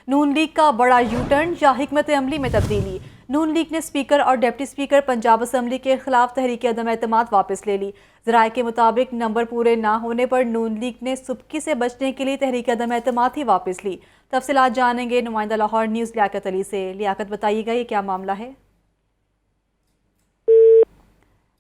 نون league کا بڑا you turn یا حکمت عملی میں تبدیلی؟ نون لیگ نے اسپیکر اور ڈپٹی اسپیکر پنجاب اسمبلی کے خلاف تحریک عدم اعتماد واپس لے لی۔ ذرائع کے مطابق نمبر پورے نہ ہونے پر نون لیگ نے سبکی سے بچنے کے لیے تحریک عدم اعتماد ہی واپس لی۔ تفصیلات جانیں گے نمائندہ لاہور نیوز لیاقت علی سے۔ لیاقت بتائیے گا یہ کیا معاملہ ہے؟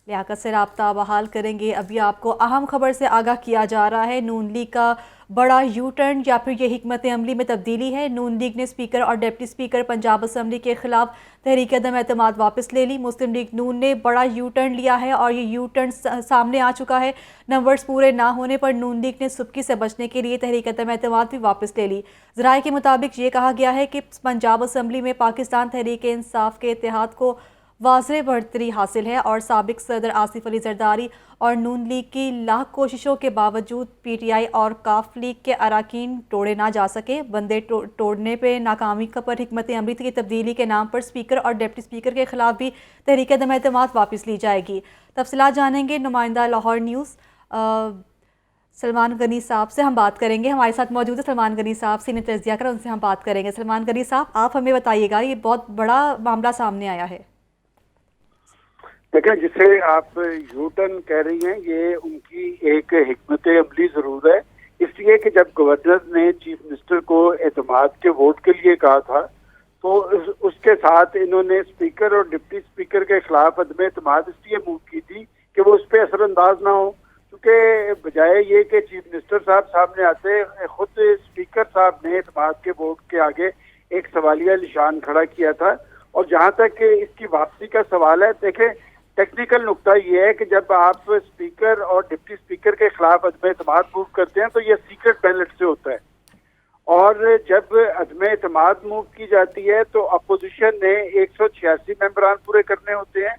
لیاقت سے رابطہ بحال کریں گے۔ ابھی آپ کو اہم خبر سے آگاہ کیا جا رہا ہے، نون لیگ کا بڑا یو ٹرن یا پھر یہ حکمت عملی میں تبدیلی ہے۔ نون لیگ نے اسپیکر اور ڈپٹی اسپیکر پنجاب اسمبلی کے خلاف تحریک عدم اعتماد واپس لے لی۔ مسلم لیگ نون نے بڑا یو ٹرن لیا ہے اور یہ یو ٹرن سامنے آ چکا ہے۔ نمبرز پورے نہ ہونے پر نون لیگ نے سبکی سے بچنے کے لیے تحریک عدم اعتماد بھی واپس لے لی۔ ذرائع کے مطابق یہ کہا گیا ہے کہ پنجاب اسمبلی میں پاکستان تحریک انصاف کے اتحاد کو واضح بڑھتری حاصل ہے اور سابق صدر آصف علی زرداری اور نون لیگ کی لاکھ کوششوں کے باوجود پی ٹی آئی اور کاف لیگ کے اراکین توڑے نہ جا سکے۔ بندے توڑنے پہ ناکامی پر حکمت عملی کی تبدیلی کے نام پر اسپیکر اور ڈپٹی اسپیکر کے خلاف بھی تحریک عدم اعتماد واپس لی جائے گی۔ تفصیلات جانیں گے نمائندہ لاہور نیوز سلمان غنی صاحب سے ہم بات کریں گے۔ ہمارے ساتھ موجود ہے سلمان غنی صاحب، سینئر تجزیہ کار، ان سے ہم بات کریں گے۔ سلمان غنی صاحب، آپ ہمیں بتائیے گا، یہ بہت بڑا معاملہ سامنے آیا ہے۔ دیکھیں، جسے آپ یو ٹرن کہہ رہی ہیں، یہ ان کی ایک حکمت عملی ضرور ہے، اس لیے کہ جب گورنر نے چیف منسٹر کو اعتماد کے ووٹ کے لیے کہا تھا تو اس کے ساتھ انہوں نے اسپیکر اور ڈپٹی اسپیکر کے خلاف عدم اعتماد اس لیے موو کی تھی کہ وہ اس پہ اثر انداز نہ ہو، کیونکہ بجائے یہ کہ چیف منسٹر صاحب سامنے آتے، خود اسپیکر صاحب نے اعتماد کے ووٹ کے آگے ایک سوالیہ نشان کھڑا کیا تھا۔ اور جہاں تک اس کی واپسی کا سوال ہے، دیکھیں ٹیکنیکل نقطہ یہ ہے کہ جب آپ اسپیکر اور ڈپٹی اسپیکر کے خلاف عدم اعتماد موو کرتے ہیں تو یہ سیکرٹ بیلٹ سے ہوتا ہے، اور جب عدم اعتماد موو کی جاتی ہے تو اپوزیشن نے 186 ممبران پورے کرنے ہوتے ہیں،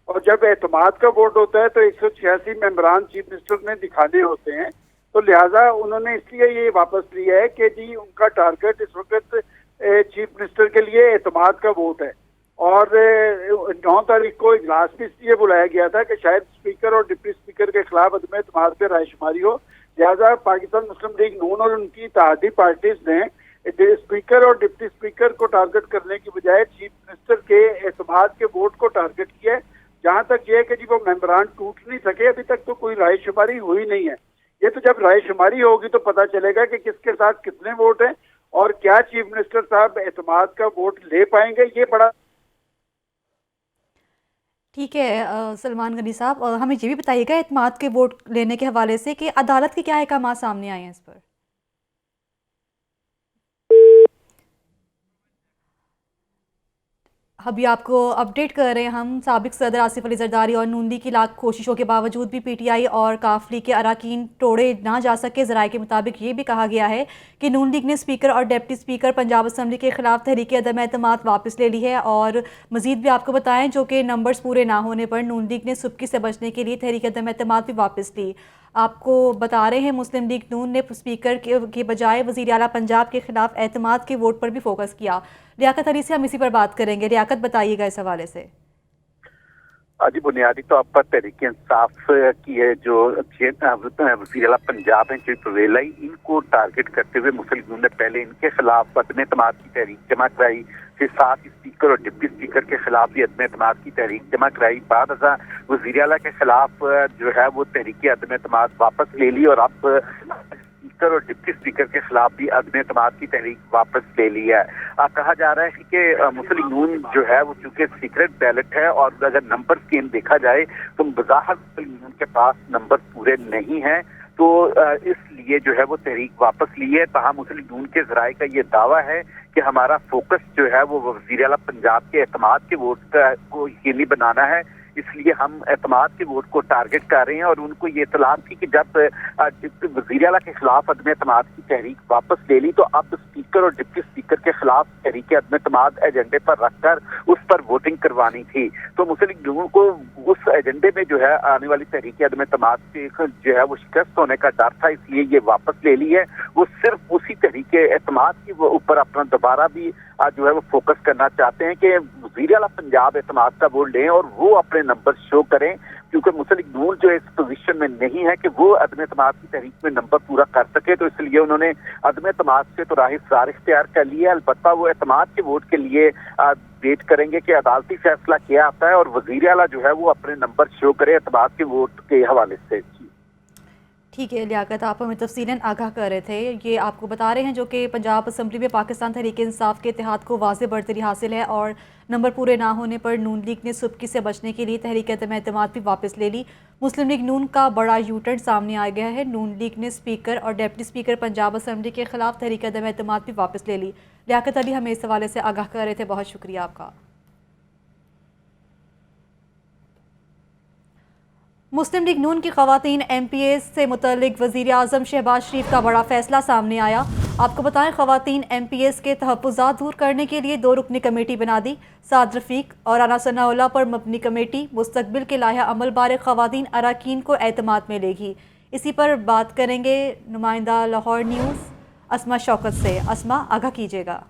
اور جب اعتماد کا ووٹ ہوتا ہے تو 186 ممبران چیف منسٹر نے دکھانے ہوتے ہیں۔ تو لہٰذا انہوں نے اس لیے یہ واپس لیا ہے کہ جی ان کا ٹارگٹ اس وقت چیف منسٹر کے لیے اعتماد کا ووٹ ہے، اور 9 تاریخ کو اجلاس بھی اس لیے بلایا گیا تھا کہ شاید اسپیکر اور ڈپٹی اسپیکر کے خلاف عدم اعتماد پہ رائے شماری ہو۔ لہٰذا پاکستان مسلم لیگ نون اور ان کی اتحادی پارٹیز نے اسپیکر اور ڈپٹی اسپیکر کو ٹارگٹ کرنے کی بجائے چیف منسٹر کے اعتماد کے ووٹ کو ٹارگٹ کیا ہے۔ جہاں تک یہ ہے کہ جی وہ ممبران ٹوٹ نہیں سکے، ابھی تک تو کوئی رائے شماری ہوئی نہیں ہے، یہ تو جب رائے شماری ہوگی تو پتہ چلے گا کہ کس کے ساتھ کتنے ووٹ ہیں اور کیا چیف منسٹر صاحب اعتماد کا ووٹ لے پائیں گے۔ یہ بڑا ٹھیک ہے سلمان غنی صاحب، ہمیں یہ بھی بتائیے گا اعتماد کے ووٹ لینے کے حوالے سے کہ عدالت کے کیا احکامات سامنے آئے ہیں اس پر؟ ابھی آپ کو اپڈیٹ کر رہے ہیں ہم، سابق صدر آصف علی زرداری اور نون لیگ کی لاکھ کوششوں کے باوجود بھی پی ٹی آئی اور کاف لیگ کے اراکین توڑے نہ جا سکے۔ ذرائع کے مطابق یہ بھی کہا گیا ہے کہ نون لیگ نے اسپیکر اور ڈپٹی اسپیکر پنجاب اسمبلی کے خلاف تحریک عدم اعتماد واپس لے لی ہے، اور مزید بھی آپ کو بتائیں جو کہ نمبرز پورے نہ ہونے پر نون لیگ نے سبکی سے بچنے کے لیے تحریک عدم اعتماد بھی واپس لی۔ آپ کو بتا رہے ہیں مسلم لیگ نون نے اسپیکر کے بجائے وزیر اعلیٰ پنجاب کے خلاف اعتماد کے ووٹ پر بھی فوکس کیا۔ لیاقت علی سے ہم اسی پر بات کریں گے۔ لیاقت بتائیے گا اس حوالے سے۔ جی، بنیادی طور پر تحریک انصاف کی ہے جو وزیر اعلیٰ پنجاب ہیں چیف ویلائی، ان کو ٹارگٹ کرتے ہوئے مسلم لیگ نے پہلے ان کے خلاف عدم اعتماد کی تحریک جمع کرائی، پھر ساتھ اسپیکر اور ڈپٹی اسپیکر کے خلاف بھی عدم اعتماد کی تحریک جمع کرائی۔ بعد ازاں وزیر اعلیٰ کے خلاف جو ہے وہ تحریک عدم اعتماد واپس لے لی، اور اب اسپیکر اور ڈپٹی اسپیکر کے خلاف بھی عدم اعتماد کی تحریک واپس لے لی ہے۔ کہا جا رہا ہے کہ مسلم نون جو ہے وہ چونکہ سیکرٹ بیلٹ ہے، اور اگر نمبر اسکیم دیکھا جائے تو بظاہر مسلم نون کے پاس نمبر پورے نہیں ہیں، تو اس لیے جو ہے وہ تحریک واپس لی ہے۔ تاہم مسلم نون کے ذرائع کا یہ دعویٰ ہے کہ ہمارا فوکس جو ہے وہ وزیر اعلیٰ پنجاب کے اعتماد کے ووٹ کو یقینی بنانا ہے، اس لیے ہم اعتماد کے ووٹ کو ٹارگٹ کر رہے ہیں۔ اور ان کو یہ اطلاع تھی کہ جب وزیر اعلیٰ کے خلاف عدم اعتماد کی تحریک واپس لے لی تو اب اسپیکر اور ڈپٹی اسپیکر کے خلاف تحریک عدم اعتماد ایجنڈے پر رکھ کر اس پر ووٹنگ کروانی تھی۔ تو مسلم لوگوں کو اس ایجنڈے میں جو ہے آنے والی تحریک عدم اعتماد سے جو ہے وہ شکست ہونے کا ڈر تھا، اس لیے یہ واپس لے لی ہے۔ وہ صرف اسی تحریک اعتماد کے اوپر اپنا دوبارہ بھی جو ہے وہ فوکس کرنا چاہتے ہیں کہ وزیر اعلیٰ پنجاب اعتماد کا ووٹ لیں اور وہ اپنے نمبر شو کریں۔ کیونکہ مسلم نون جو اس پوزیشن میں نہیں ہے کہ وہ عدم اعتماد کی تحریک میں نمبر پورا کر سکے، تو اس لیے انہوں نے عدم اعتماد سے تو راہ فرار اختیار کر لیا. البتہ وہ اعتماد کے ووٹ کے لیے ویٹ کریں گے کہ عدالتی فیصلہ کیا آتا ہے، اور وزیر اعلیٰ جو ہے وہ اپنے نمبر شو کرے اعتماد کے ووٹ کے حوالے سے. ٹھیک ہے لیاقت، آپ ہمیں تفصیلاً آگاہ کر رہے تھے. یہ آپ کو بتا رہے ہیں جو کہ پنجاب اسمبلی میں پاکستان تحریک انصاف کے اتحاد کو واضح برتری حاصل ہے، اور نمبر پورے نہ ہونے پر نون لیگ نے سبکی سے بچنے کے لیے تحریک عدم اعتماد بھی واپس لے لی. مسلم لیگ نون کا بڑا یو ٹرن سامنے آ گیا ہے. نون لیگ نے اسپیکر اور ڈپٹی اسپیکر پنجاب اسمبلی کے خلاف تحریک عدم اعتماد بھی واپس لے لی. لیاقت علی ہمیں اس حوالے سے آگاہ کر رہے تھے، بہت شکریہ آپ کا. مسلم لیگ نون کی خواتین ایم پی ایز سے متعلق وزیر اعظم شہباز شریف کا بڑا فیصلہ سامنے آیا. آپ کو بتائیں خواتین ایم پی ایز کے تحفظات دور کرنے کے لیے 2 رکنی کمیٹی بنا دی. سعد رفیق اور رانا ثناء اللہ پر مبنی کمیٹی مستقبل کے لائحہ عمل بارے خواتین اراکین کو اعتماد میں لے گی. اسی پر بات کریں گے نمائندہ لاہور نیوز اسما شوکت سے. اسما آگاہ کیجیے گا.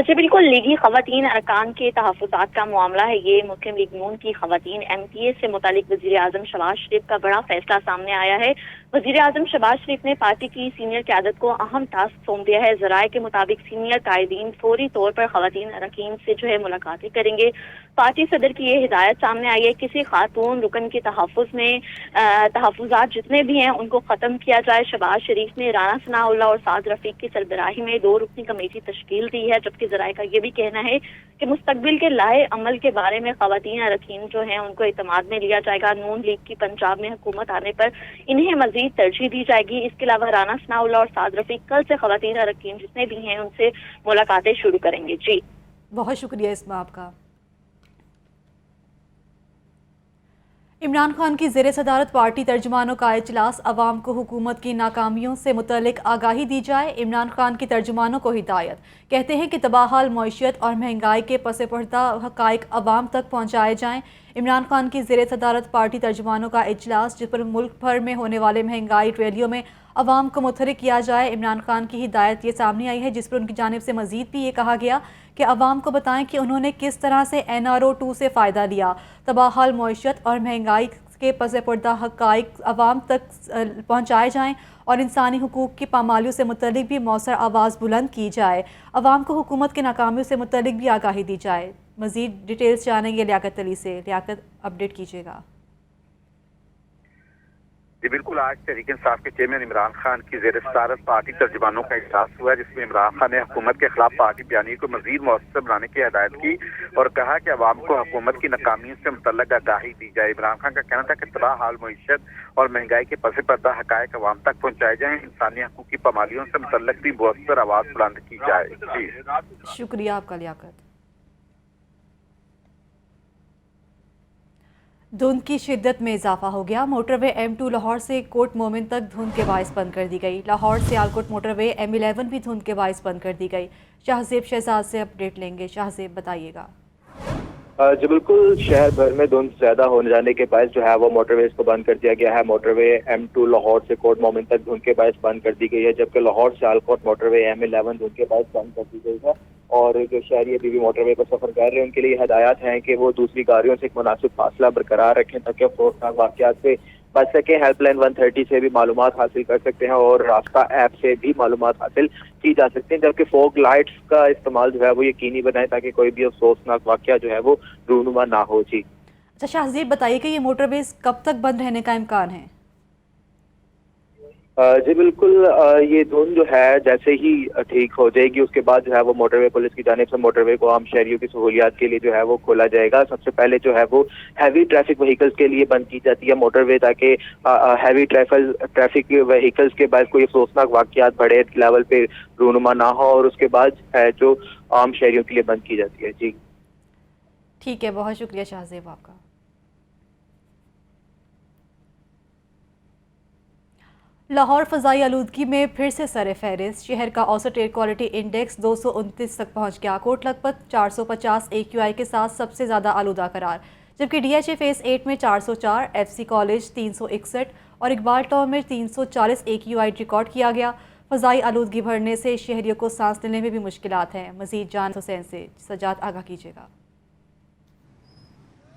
جی بالکل، لیگی خواتین ارکان کے تحفظات کا معاملہ ہے. یہ مسلم لیگ نون کی خواتین ایم پی اے سے متعلق وزیر اعظم شہباز شریف کا بڑا فیصلہ سامنے آیا ہے. وزیر اعظم شہباز شریف نے پارٹی کی سینئر قیادت کو اہم ٹاسک سونپ دیا ہے. ذرائع کے مطابق سینئر قائدین فوری طور پر خواتین اراکین سے ملاقاتیں کریں گے. پارٹی صدر کی یہ ہدایت سامنے آئی ہے کسی خاتون رکن کے تحفظ میں تحفظات جتنے بھی ہیں ان کو ختم کیا جائے. شہباز شریف نے رانا ثناء اللہ اور سعد رفیق کی سربراہی میں 2 رکنی کمیٹی تشکیل دی ہے، جبکہ ذرائع کا یہ بھی کہنا ہے کہ مستقبل کے لائحہ عمل کے بارے میں خواتین اراکین جو ہیں ان کو اعتماد میں لیا جائے گا. نون لیگ کی پنجاب میں حکومت آنے پر انہیں مزید ترجیح دی جائے گی. اس کے علاوہ رانا ثناء اللہ اور سعد رفیق کل سے خواتین اراکین جتنے بھی ہیں ان سے ملاقاتیں شروع کریں گے. جی بہت شکریہ اسما آپ کا. عمران خان کی زیر صدارت پارٹی ترجمانوں کا اجلاس. عوام کو حکومت کی ناکامیوں سے متعلق آگاہی دی جائے. عمران خان کی ترجمانوں کو ہدایت. کہتے ہیں کہ تباہال معیشت اور مہنگائی کے پس پردہ حقائق عوام تک پہنچائے جائیں. عمران خان کی زیر صدارت پارٹی ترجمانوں کا اجلاس جس پر ملک بھر میں ہونے والے مہنگائی ریلیوں میں عوام کو متحرک کیا جائے. عمران خان کی ہدایت یہ سامنے آئی ہے جس پر ان کی جانب سے مزید بھی یہ کہا گیا کہ عوام کو بتائیں کہ انہوں نے کس طرح سے NRO-2 سے فائدہ لیا. تباہال معیشت اور مہنگائی کے پس پردہ حقائق عوام تک پہنچائے جائیں اور انسانی حقوق کی پامالیوں سے متعلق بھی موثر آواز بلند کی جائے. عوام کو حکومت کے ناکامیوں سے متعلق بھی آگاہی دی جائے. مزید ڈیٹیلز جانیں گے لیاقت علی سے. لیاقت اپڈیٹ کیجیے گا. جی بالکل، آج تحریک انصاف کے چیئرمین عمران خان کی زیر صدارت پارٹی ترجمانوں کا اجلاس ہوا جس میں عمران خان نے حکومت کے خلاف پارٹی بیانیے کو مزید مؤثر بنانے کی ہدایت کی اور کہا کہ عوام کو حکومت کی ناکامیوں سے متعلق آگاہی دی جائے. عمران خان کا کہنا تھا کہ تباہال معیشت اور مہنگائی کے پس پردہ حقائق عوام تک پہنچائے جائیں. انسانی حقوق کی پامالیوں سے متعلق بھی مؤثر آواز بلند کی جائے. جی شکریہ آپ کا لیاقت. دھند کی شدت میں اضافہ ہو گیا. موٹر وے M2 لاہور سے کوٹ مومن تک دھند کے باعث بند کر دی گئی. لاہور سیالکوٹ موٹر وے M11 بھی دھند کے باعث بند کر دی گئی. شاہزیب شہزاد سے اپڈیٹ لیں گے. شاہزیب بتائیے گا. جی بالکل، شہر بھر میں دھند زیادہ ہونے جانے کے باعث جو ہے وہ موٹر ویز کو بند کر دیا گیا ہے. موٹر وے M2 لاہور سے کوٹ مومن تک دھند کے باعث بند کر دی گئی ہے، جبکہ لاہور سیالکوٹ موٹر وے M11 دھند کے باعث بند کر دی گئی ہے. اور جو شہری ابھی بھی موٹر وے پر سفر کر رہے ہیں ان کے لیے ہدایات ہیں کہ وہ دوسری گاڑیوں سے ایک مناسب فاصلہ برقرار رکھیں تاکہ افسوسناک واقعات سے بچ سکیں. ہیلپ لائن 130 سے بھی معلومات حاصل کر سکتے ہیں اور راستہ ایپ سے بھی معلومات حاصل کی جا سکتے ہیں، جبکہ فوگ لائٹس کا استعمال جو ہے وہ یقینی بنائیں تاکہ کوئی بھی افسوسناک واقعہ جو ہے وہ رونما نہ ہو. جی اچھا شاہزیب بتائیے کہ یہ موٹر ویز کب تک بند رہنے کا امکان ہے؟ جی بالکل، یہ دھند جو ہے جیسے ہی ٹھیک ہو جائے گی اس کے بعد جو ہے وہ موٹر وے پولیس کی جانب سے موٹر وے کو عام شہریوں کی سہولیات کے لیے جو ہے وہ کھولا جائے گا. سب سے پہلے جو ہے وہ ہیوی ٹریفک وہیکلز کے لیے بند کی جاتی ہے موٹر وے تاکہ ہیوی ٹریفک وہیکلز کے بعد کوئی افسوسناک واقعات بڑے لیول پہ رونما نہ ہو، اور اس کے بعد ہے جو عام شہریوں کے لیے بند کی جاتی ہے. جی ٹھیک ہے، بہت شکریہ شاہزیب آپ کا. لاہور فضائی آلودگی میں پھر سے سر فہرست. شہر کا اوسط ایئر کوالٹی انڈیکس 229 تک پہنچ گیا. کوٹ لکھپت 450 AQI کے ساتھ سب سے زیادہ آلودہ قرار، جبکہ DHA فیز 8 میں 404، FC کالج 361 اور اقبال ٹاؤن میں 340 AQI ریکارڈ کیا گیا. فضائی آلودگی بڑھنے سے شہریوں کو سانس لینے میں بھی مشکلات ہیں. مزید جان حسین سے. سجاد آگاہ کیجیے گا.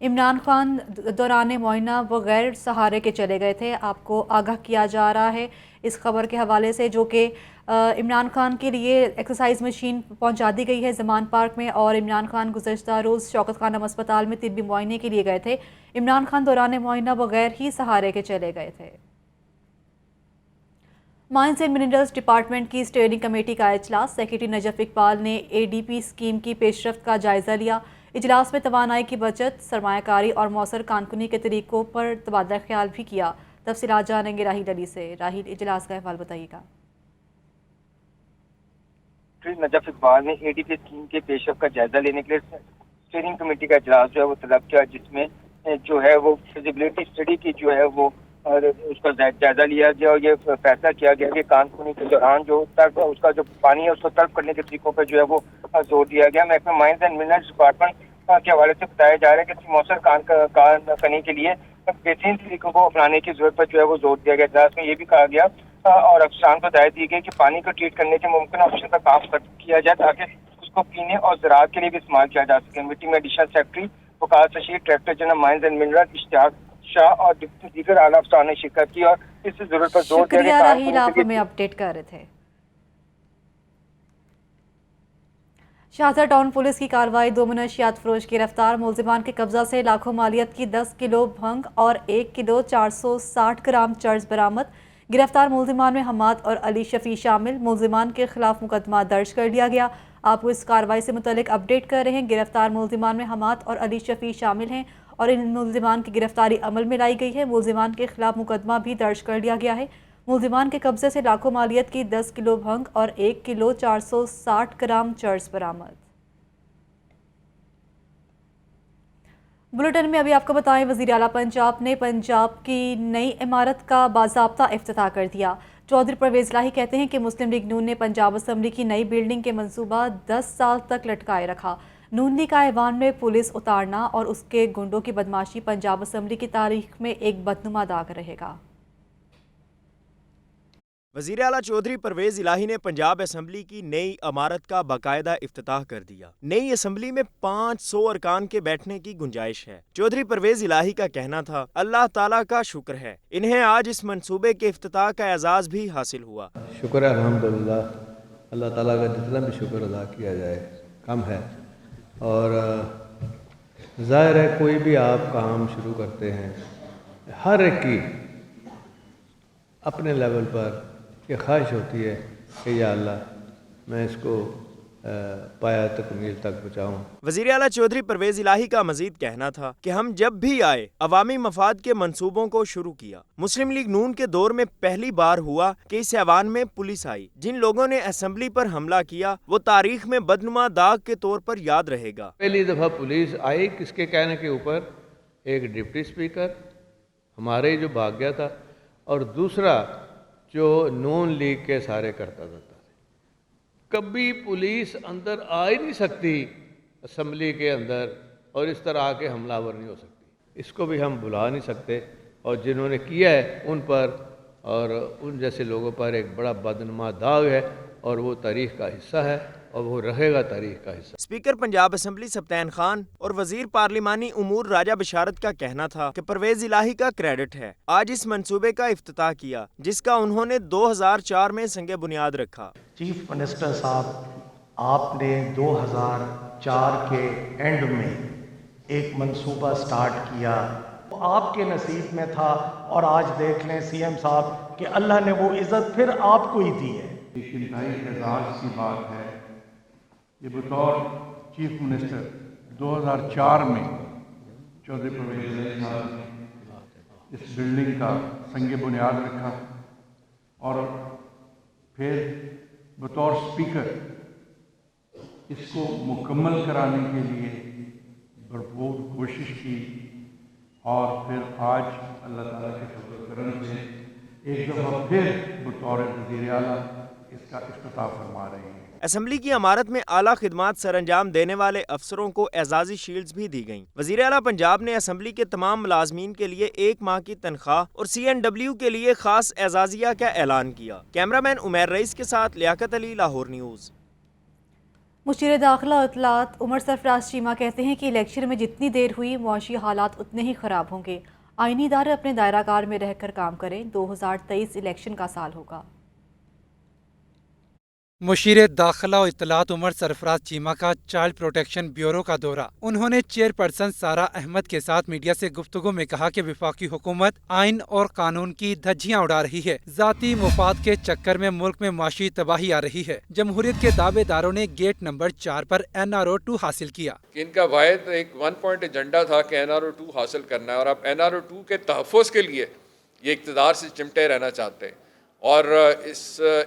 عمران خان دوران معائنہ بغیر سہارے کے چلے گئے تھے. آپ کو آگاہ کیا جا رہا ہے اس خبر کے حوالے سے جو کہ عمران خان کے لیے ایکسرسائز مشین پہنچا دی گئی ہے زمان پارک میں, اور عمران خان گزشتہ روز شوکت خانم اسپتال میں طبی معائنے کے لیے گئے تھے. عمران خان دوران معائنہ بغیر ہی سہارے کے چلے گئے تھے. مائنز اینڈ منرلز ڈپارٹمنٹ کی اسٹیئرنگ کمیٹی کا اجلاس. سیکرٹری نجف اقبال نے ADP اسکیم کی پیش رفت کا جائزہ لیا. اجلاس میں توانائی کی بچت, سرمایہ کاری اور مؤثر کارکنی کے طریقوں پر تبادلہ خیال بھی کیا. تفصیلات جانیں گے راہیل علی سے. راہیل, اجلاس کا احوال بتائیے گا. نجف اقبال نے ADP اسکیم کے پیش رفت کا جائزہ لینے کے لیے اسٹیئرنگ کمیٹی کا اجلاس جو ہے وہ طلب کیا, جس میں جو ہے وہ فیزیبلٹی اسٹڈی کی جو ہے وہ اس کا جائزہ لیا گیا اور یہ فیصلہ کیا گیا کہ کانکنی کے دوران جو اس کا جو پانی ہے اس کو طلب کرنے کے طریقوں پر جو ہے وہ زور دیا گیا. محکمہ مائنز اینڈ منرلز ڈپارٹمنٹ کے حوالے سے بتایا جا رہا ہے کہ مؤثر کارکنی کے لیے بہترین طریقوں کو اپنانے کی ضرورت پر جو ہے وہ زور دیا گیا. اجلاس میں یہ بھی کہا گیا اور افسران کو ہدایت دی گئی کہ پانی کو ٹریٹ کرنے کے ممکنہ آپشن پر کام کیا جائے تاکہ اس کو پینے اور زراعت کے لیے بھی استعمال کیا جا سکے. میٹنگ میں additional secretary Waqar Rashid, director general mines and minerals Ishtiaq Shah اور دیگر اعلیٰ افسران نے شرکت کی اور اس سے ضرورت پر زور دیا. شکریہ راہیل, آپ ہمیں اپڈیٹ کر رہے تھے. شاہزر ٹاؤن پولیس کی کارروائی. 2 منشیات فروش گرفتار. ملزمان کے قبضہ سے لاکھوں مالیت کی 10 کلو بھنگ اور 1 کلو 460 گرام چرس برآمد. گرفتار ملزمان میں حماد اور علی شفیع شامل. ملزمان کے خلاف مقدمہ درج کر لیا گیا. آپ کو اس کارروائی سے متعلق اپڈیٹ کر رہے ہیں. گرفتار ملزمان میں حماد اور علی شفیع شامل ہیں اور ان ملزمان کی گرفتاری عمل میں لائی گئی ہے. ملزمان کے خلاف مقدمہ بھی درج کر لیا گیا ہے. ملزمان کے قبضے سے لاکھوں مالیت کی 10 کلو بھنگ اور 1 کلو 460 گرام چرس برآمد. بلٹن میں ابھی آپ کو بتائیں, وزیر اعلیٰ پنجاب نے پنجاب کی نئی عمارت کا باضابطہ افتتاح کر دیا. چودھری پرویز الہی کہتے ہیں کہ مسلم لیگ نون نے پنجاب اسمبلی کی نئی بلڈنگ کے منصوبہ 10 سال تک لٹکائے رکھا. نون لیگ کا ایوان میں پولیس اتارنا اور اس کے گنڈوں کی بدماشی پنجاب اسمبلی کی تاریخ میں ایک بدنما داغ رہے گا. وزیر اعلیٰ چودھری پرویز الہی نے پنجاب اسمبلی کی نئی عمارت کا باقاعدہ افتتاح کر دیا. نئی اسمبلی میں 500 ارکان کے بیٹھنے کی گنجائش ہے. چودھری پرویز الہی کا کہنا تھا, اللہ تعالیٰ کا شکر ہے انہیں آج اس منصوبے کے افتتاح کا اعزاز بھی حاصل ہوا. شکر ہے, الحمدللہ. اللہ تعالیٰ کا جتنا بھی شکر ادا کیا جائے کم ہے. اور ظاہر ہے کوئی بھی آپ کام شروع کرتے ہیں, ہر ایک کی اپنے لیول پر یہ خواہش ہوتی ہے کہ یا اللہ میں اس کو پایا تکمیل تک پہنچاؤں. وزیر اعلیٰ چودھری پرویز الہی کا مزید کہنا تھا کہ ہم جب بھی آئے عوامی مفاد کے منصوبوں کو شروع کیا. مسلم لیگ نون کے دور میں پہلی بار ہوا کہ اس ایوان میں پولیس آئی. جن لوگوں نے اسمبلی پر حملہ کیا وہ تاریخ میں بدنما داغ کے طور پر یاد رہے گا. پہلی دفعہ پولیس آئی کس کے کہنے کے اوپر, ایک ڈپٹی اسپیکر ہمارے جو بھاگ گیا تھا اور دوسرا جو نون لیگ کے سارے کرتا تھا. کبھی پولیس اندر آ ہی نہیں سکتی اسمبلی کے اندر اور اس طرح آ کے حملہ آور نہیں ہو سکتی. اس کو بھی ہم بلا نہیں سکتے اور جنہوں نے کیا ہے ان پر اور ان جیسے لوگوں پر ایک بڑا بدنما داغ ہے اور وہ تاریخ کا حصہ ہے اور وہ رہے گا تاریخ کا حصہ. اسپیکر پنجاب اسمبلی سبطین خان اور وزیر پارلیمانی امور راجہ بشارت کا کہنا تھا کہ پرویز الہی کا کریڈٹ ہے آج اس منصوبے کا افتتاح کیا جس کا انہوں نے 2004 میں سنگ بنیاد رکھا. چیف منسٹر صاحب, آپ نے 2004 کے اینڈ میں ایک منصوبہ سٹارٹ کیا, وہ آپ کے نصیب میں تھا اور آج دیکھ لیں سی ایم صاحب کہ اللہ نے وہ عزت پھر آپ کو ہی دی ہے. ایک انتہائی اعزاز کی بات ہے یہ بطور چیف منسٹر 2004 میں چودھری پرویز الہی صاحب نے اس بلڈنگ کا سنگ بنیاد رکھا اور پھر بطور اسپیکر اس کو مکمل کرانے کے لیے بھرپور کوشش کی اور پھر آج اللہ تعالیٰ کے فضل و کرم سے ایک دفعہ پھر بطور وزیر اعلیٰ اس کا افتتاح فرما رہے ہیں. اسمبلی کی عمارت میں اعلیٰ خدمات سر انجام دینے والے افسروں کو اعزازی شیلڈز بھی دی گئیں. وزیر اعلیٰ پنجاب نے اسمبلی کے تمام ملازمین کے لیے 1 ماہ کی تنخواہ اور CNW کے لیے خاص اعزازیہ کا اعلان کیا. کیمرہ مین عمیر رئیس کے ساتھ لیاقت علی, لاہور نیوز. مشیر داخلہ اور اطلاعات عمر سرفراز چیمہ کہتے ہیں کہ الیکشن میں جتنی دیر ہوئی معاشی حالات اتنے ہی خراب ہوں گے. آئینی ادارے اپنے دائرہ کار میں رہ کر کام کریں. 2023 الیکشن کا سال ہوگا. مشیر داخلہ و اطلاعات عمر سرفراز چیمہ کا چائلڈ پروٹیکشن بیورو کا دورہ. انہوں نے چیئرپرسن سارہ احمد کے ساتھ میڈیا سے گفتگو میں کہا کہ وفاقی حکومت آئین اور قانون کی دھجیاں اڑا رہی ہے. ذاتی مفاد کے چکر میں ملک میں معاشی تباہی آ رہی ہے. جمہوریت کے دعوے داروں نے گیٹ نمبر 4 پر NRO 2 حاصل کیا. ان کا واحد ایک 1 پوائنٹ ایجنڈا تھا کہ NRO 2 حاصل کرنا ہے، اور اب NRO 2 کے تحفظ کے لیے یہ اقتدار سے چمٹے رہنا چاہتے ہیں، اور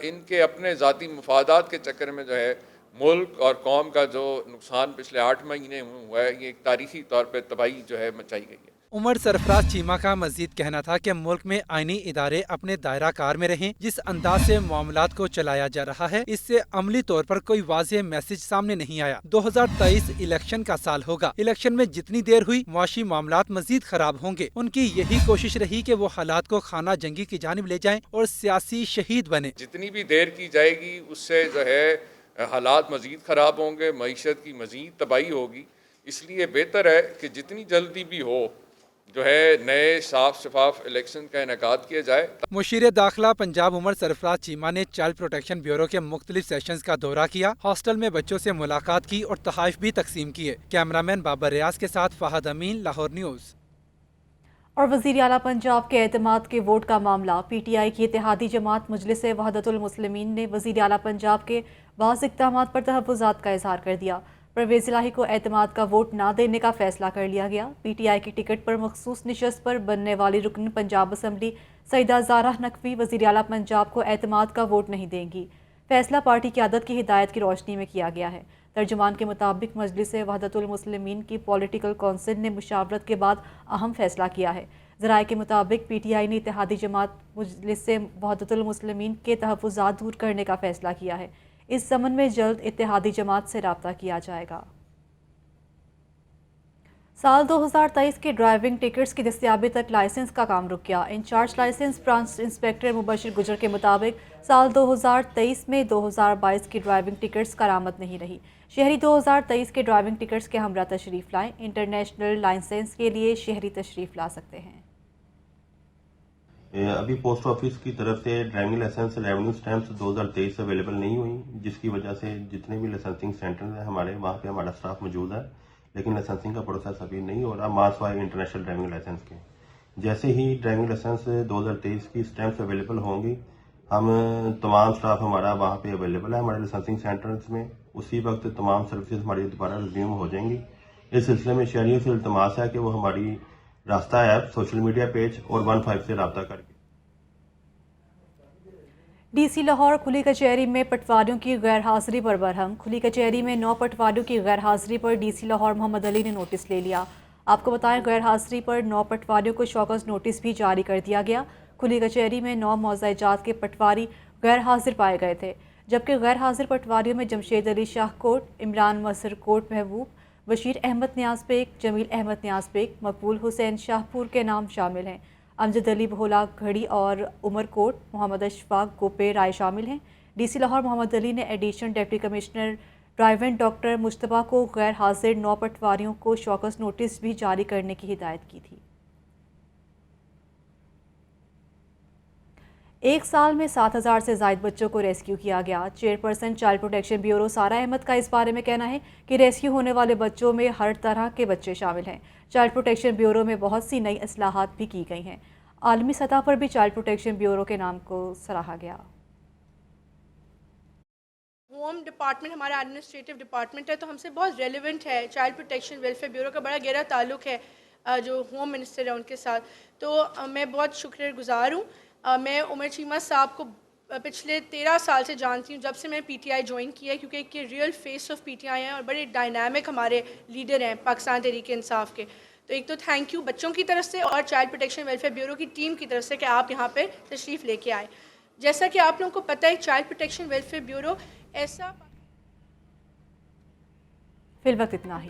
ان کے اپنے ذاتی مفادات کے چکر میں جو ہے ملک اور قوم کا جو نقصان پچھلے 8 مہینے میں ہوا ہے، یہ ایک تاریخی طور پہ تباہی جو ہے مچائی گئی ہے. عمر سرفراز چیمہ کا مزید کہنا تھا کہ ملک میں آئینی ادارے اپنے دائرہ کار میں رہیں. جس انداز سے معاملات کو چلایا جا رہا ہے اس سے عملی طور پر کوئی واضح میسج سامنے نہیں آیا. 2023 الیکشن کا سال ہوگا. الیکشن میں جتنی دیر ہوئی معاشی معاملات مزید خراب ہوں گے. ان کی یہی کوشش رہی کہ وہ حالات کو خانہ جنگی کی جانب لے جائیں اور سیاسی شہید بنے. جتنی بھی دیر کی جائے گی اس سے جو ہے حالات مزید خراب ہوں گے، معیشت کی مزید تباہی ہوگی. اس لیے بہتر ہے کہ جتنی جلدی بھی ہو جو ہے نئے صاف شفاف الیکشن کا انعقاد کیا جائے. مشیر داخلہ پنجاب عمر سرفراز چیمہ نے چائلڈ پروٹیکشن بیورو کے مختلف سیشنز کا دورہ کیا. ہاسٹل میں بچوں سے ملاقات کی اور تحائف بھی تقسیم کیے. کیمرامین بابر ریاض کے ساتھ فہد امین، لاہور نیوز. اور وزیر اعلیٰ پنجاب کے اعتماد کے ووٹ کا معاملہ. PTI کی اتحادی جماعت مجلس وحدت المسلمین نے وزیر اعلیٰ پنجاب کے بعض اقدامات پر تحفظات کا اظہار کر دیا. پرویز الہی کو اعتماد کا ووٹ نہ دینے کا فیصلہ کر لیا گیا. PTI کی ٹکٹ پر مخصوص نشست پر بننے والی رکن پنجاب اسمبلی سیدہ زارہ نقوی وزیر اعلیٰ پنجاب کو اعتماد کا ووٹ نہیں دیں گی. فیصلہ پارٹی قیادت کی ہدایت کی روشنی میں کیا گیا ہے. ترجمان کے مطابق مجلس وحدت المسلمین کی پولیٹیکل کونسل نے مشاورت کے بعد اہم فیصلہ کیا ہے. ذرائع کے مطابق PTI نے اتحادی جماعت مجلس وحدت المسلمین کے تحفظات دور کرنے کا فیصلہ کیا ہے. اس ضمن میں جلد اتحادی جماعت سے رابطہ کیا جائے گا. سال 2023 کے ڈرائیونگ ٹکٹس کی دستیابی تک لائسنس کا کام رک گیا. انچارج لائسنس برانچ انسپیکٹر مبشر گجر کے مطابق سال 2023 میں 2022 کی ڈرائیونگ ٹکٹس کارآمد نہیں رہی. شہری 2023 کے ڈرائیونگ ٹکٹس کے ہمراہ تشریف لائیں. انٹرنیشنل لائسنس کے لیے شہری تشریف لا سکتے ہیں. ابھی پوسٹ آفس کی طرف سے driving licence revenue stamps 2023 available نہیں ہوئی، جس کی وجہ سے جتنے بھی لائسنسنگ سینٹرز ہیں ہمارے وہاں پہ ہمارا اسٹاف موجود ہے، لیکن لائسنسنگ کا پروسیس ابھی نہیں ہو رہا ماس وائز انٹرنیشنل ڈرائیونگ لائسنس کے. جیسے ہی ڈرائیونگ لائسنس 2023 کی اسٹیمپس اویلیبل ہوں گی ہم تمام اسٹاف ہمارا وہاں پہ اویلیبل ہے ہمارے لائسنسنگ سینٹرز میں. اسی وقت تمام سروسز ہماری دوبارہ ریزیوم ہو جائیں گی. اس سلسلے میں شہریوں سے التماس ہے کہ وہ ہماری راستہ ایپ، سوشل میڈیا پیج اور 15 سے رابطہ کر کے. DC لاہور کھلی کچہری میں پٹواریوں کی غیر حاضری پر برہم. کھلی کچہری میں 9 پٹواریوں کی غیر حاضری پر DC لاہور محمد علی نے نوٹس لے لیا. آپ کو بتائیں غیر حاضری پر 9 پٹواریوں کو شوکز نوٹس بھی جاری کر دیا گیا. کھلی کچہری میں 9 موضوع جات کے پٹواری غیر حاضر پائے گئے تھے، جبکہ غیر حاضر پٹواریوں میں جمشید علی شاہ کوٹ، عمران مظہر کوٹ محبوب، بشیر احمد نیاز بیگ، جمیل احمد نیاز بیگ، مقبول حسین شاہ پور کے نام شامل ہیں. امجد علی بھولا گھڑی اور عمر کوٹ، محمد اشفاق گوپے رائے شامل ہیں. DC لاہور محمد علی نے additional deputy commissioner driving doctor Mustafa کو غیر حاضر 9 پٹواریوں کو شوکس نوٹس بھی جاری کرنے کی ہدایت کی تھی. ایک سال میں 7000 سے زائد بچوں کو ریسکیو کیا گیا. Chairperson child protection bureau Sarah Ahmed کا اس بارے میں کہنا ہے کہ ریسکیو ہونے والے بچوں میں ہر طرح کے بچے شامل ہیں. چائلڈ پروٹیکشن بیورو میں بہت سی نئی اصلاحات بھی کی گئی ہیں. عالمی سطح پر بھی چائلڈ پروٹیکشن بیورو کے نام کو سراہا گیا. ہوم ڈپارٹمنٹ ہمارا ایڈمنسٹریٹو ڈپارٹمنٹ ہے تو ہم سے بہت ریلیونٹ ہے. چائلڈ پروٹیکشن ویلفیئر بیورو کا بڑا گہرا تعلق ہے جو ہوم منسٹر ہے ان کے ساتھ، تو میں بہت شکر گزار ہوں. میں عمر چیمہ صاحب کو پچھلے 13 سال سے جانتی ہوں، جب سے میں PTI جوائن کیا ہے، کیونکہ ایک ریئل فیس آف PTI ہیں اور بڑے ڈائنامک ہمارے لیڈر ہیں پاکستان تحریک انصاف کے. تو ایک تو تھینک یو بچوں کی طرف سے اور چائلڈ پروٹیکشن ویلفیئر بیورو کی ٹیم کی طرف سے کہ آپ یہاں پہ تشریف لے کے آئے. جیسا کہ آپ لوگوں کو پتہ ہے چائلڈ پروٹیکشن ویلفیئر بیورو ایسا فی الوقت اتنا ہی.